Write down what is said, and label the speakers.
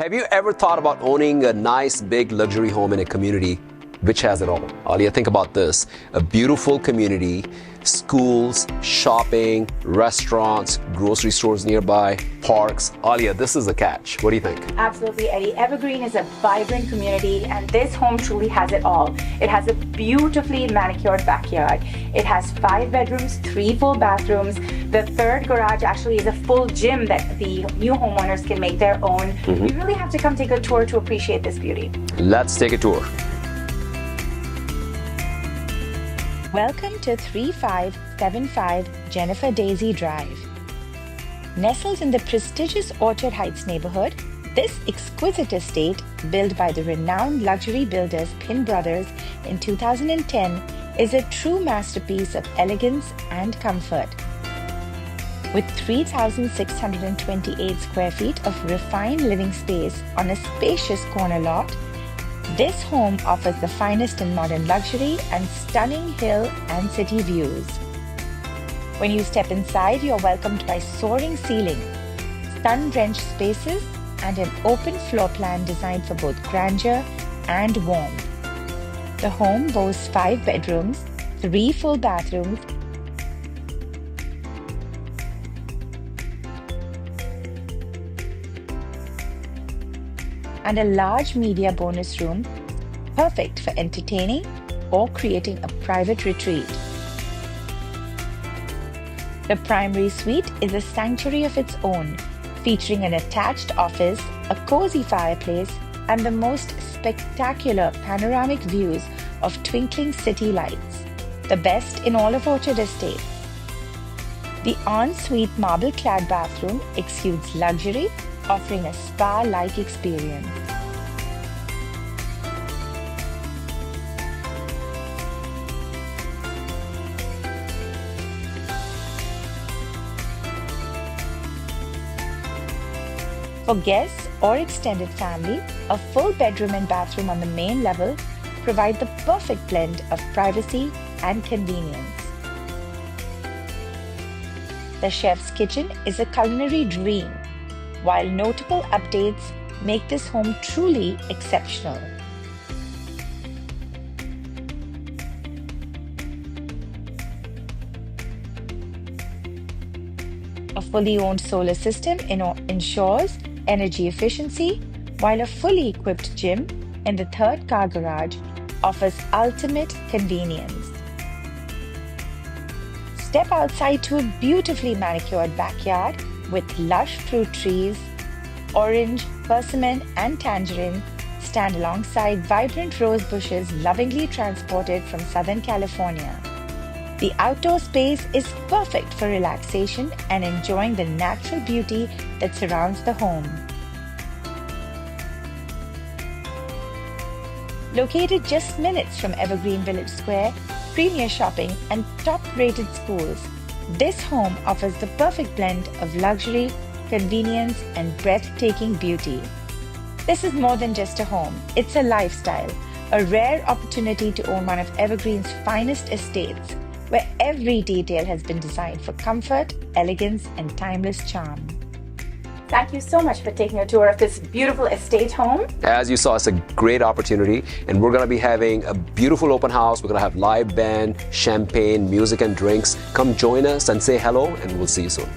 Speaker 1: Have you ever thought about owning a nice big luxury home in a community which has it all? Aliya, think about this. A beautiful community, schools, shopping, restaurants, grocery stores nearby, parks. Aliya, this is a catch. What do you think?
Speaker 2: Absolutely, Eddie. Evergreen is a vibrant community and this home truly has it all. It has a beautifully manicured backyard. It has 5 bedrooms, 3 full bathrooms. The third garage actually is a full gym that the new homeowners can make their own. You really have to come take a tour to appreciate this beauty.
Speaker 1: Let's take a tour.
Speaker 3: Welcome to 3575 Jennifer Daisy Drive. Nestled in the prestigious Orchard Heights neighborhood, this exquisite estate, built by the renowned luxury builders Pinn Brothers in 2010, is a true masterpiece of elegance and comfort. With 3,628 square feet of refined living space on a spacious corner lot, this home offers the finest in modern luxury and stunning hill and city views. When you step inside, you're welcomed by soaring ceilings, sun-drenched spaces, and an open floor plan designed for both grandeur and warmth. The home boasts 5 bedrooms, 3 full bathrooms, and a large media bonus room, perfect for entertaining or creating a private retreat. The primary suite is a sanctuary of its own, featuring an attached office, a cozy fireplace, and the most spectacular panoramic views of twinkling city lights, the best in all of Orchard Estate. The ensuite marble-clad bathroom exudes luxury, offering a spa-like experience. For guests or extended family, a full bedroom and bathroom on the main level provide the perfect blend of privacy and convenience. The chef's kitchen is a culinary dream, while notable updates make this home truly exceptional. A fully owned solar system ensures energy efficiency, while a fully equipped gym in the third car garage offers ultimate convenience. Step outside to a beautifully manicured backyard with lush fruit trees. Orange, persimmon, and tangerine stand alongside vibrant rose bushes lovingly transported from Southern California. The outdoor space is perfect for relaxation and enjoying the natural beauty that surrounds the home. Located just minutes from Evergreen Village Square, premier shopping, and top-rated schools, this home offers the perfect blend of luxury, convenience, and breathtaking beauty. This is more than just a home, it's a lifestyle, a rare opportunity to own one of Evergreen's finest estates, where every detail has been designed for comfort, elegance, and timeless charm.
Speaker 2: Thank you so much for taking a tour of this beautiful estate home.
Speaker 1: As you saw, it's a great opportunity, and we're going to be having a beautiful open house. We're going to have live band, champagne, music, and drinks. Come join us and say hello, and we'll see you soon.